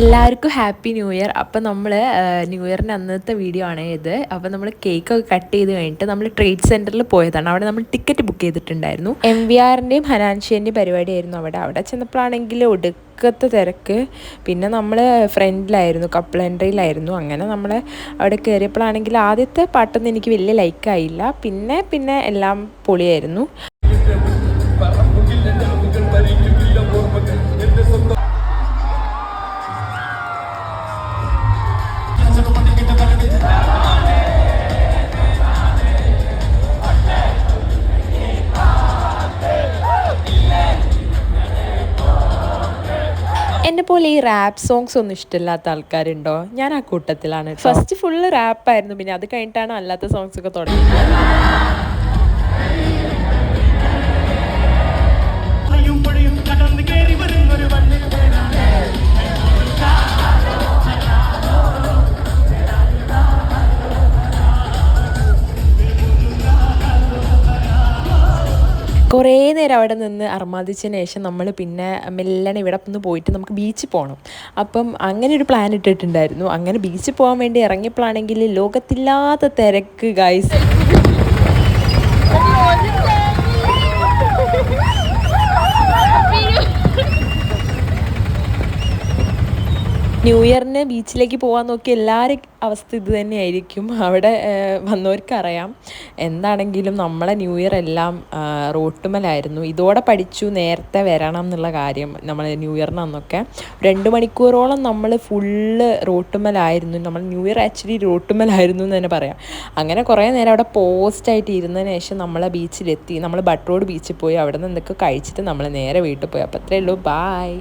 എല്ലാവർക്കും happy new year. അപ്പോൾ നമ്മൾ ന്യൂ ഇയറിൻ്റെ അന്നത്തെ വീഡിയോ ആണ് ഇത്. അപ്പോൾ നമ്മൾ കേക്കൊക്കെ കട്ട് ചെയ്ത് കഴിഞ്ഞിട്ട് നമ്മൾ ട്രേഡ് സെൻറ്ററിൽ പോയതാണ്. അവിടെ നമ്മൾ ടിക്കറ്റ് ബുക്ക് ചെയ്തിട്ടുണ്ടായിരുന്നു. MVRൻ്റെയും ഹനാൻഷിൻ്റെയും പരിപാടിയായിരുന്നു അവിടെ ചെന്നപ്പോഴാണെങ്കിൽ ഒടുക്കത്തെ തിരക്ക്. പിന്നെ നമ്മൾ ഫ്രണ്ടിലായിരുന്നു, കപ്പിൾ എൻട്രിയിലായിരുന്നു. അങ്ങനെ നമ്മൾ അവിടെ കയറിയപ്പോഴാണെങ്കിൽ ആദ്യത്തെ പാട്ടൊന്നും എനിക്ക് വലിയ ലൈക്കായില്ല. പിന്നെ എല്ലാം പൊളിയായിരുന്നു. എന്നെ പോലെ ഈ റാപ്പ് സോങ്സ് ഒന്നും ഇഷ്ടമില്ലാത്ത ആൾക്കാരുണ്ടോ? ഞാൻ ആ കൂട്ടത്തിലാണ്. ഫസ്റ്റ് ഫുള്ള് റാപ്പായിരുന്നു, പിന്നെ അത് കഴിഞ്ഞിട്ടാണ് അല്ലാത്ത സോങ്സ് ഒക്കെ തുടങ്ങിയത്. കുറേ നേരം അവിടെ നിന്ന് അർമാദിച്ചതിന് ശേഷം നമ്മൾ പിന്നെ മെല്ലനെ ഇവിടെ നിന്ന് പോയിട്ട് നമുക്ക് ബീച്ചിൽ പോകണം. അപ്പം അങ്ങനെ ഒരു പ്ലാൻ ഇട്ടിട്ടുണ്ടായിരുന്നു. അങ്ങനെ ബീച്ചിൽ പോകാൻ വേണ്ടി ഇറങ്ങിയപ്പോഴാണെങ്കിൽ ലോകത്തില്ലാത്ത തിരക്ക് ഗൈസ്. ന്യൂ ഇയറിന് ബീച്ചിലേക്ക് പോകാൻ നോക്കി എല്ലാവരും അവസ്ഥ ഇത് തന്നെയായിരിക്കും. അവിടെ വന്നവർക്കറിയാം. എന്താണെങ്കിലും നമ്മളെ ന്യൂ ഇയർ എല്ലാം റോട്ടുമലായിരുന്നു. ഇതോടെ പഠിച്ചു നേരത്തെ വരണം എന്നുള്ള കാര്യം. നമ്മൾ ന്യൂ ഇയറിന് അന്നൊക്കെ 2 മണിക്കൂറോളം നമ്മൾ ഫുള്ള് റോട്ടുമലായിരുന്നു. നമ്മൾ ന്യൂ ഇയർ ആക്ച്വലി റോട്ടുമലായിരുന്നു എന്ന് തന്നെ പറയാം. അങ്ങനെ കുറേ നേരം അവിടെ പോസ്റ്റായിട്ട് ഇരുന്നതിന് ശേഷം നമ്മൾ ബീച്ചിലെത്തി. നമ്മൾ ബട്ട് റോഡ് ബീച്ചിൽ പോയി അവിടെ നിന്ന് എന്തൊക്കെ കഴിച്ചിട്ട് നമ്മൾ നേരെ വീട്ടിൽ പോയി. അപ്പോൾ അത്രയേ ഉള്ളൂ. ബായ്.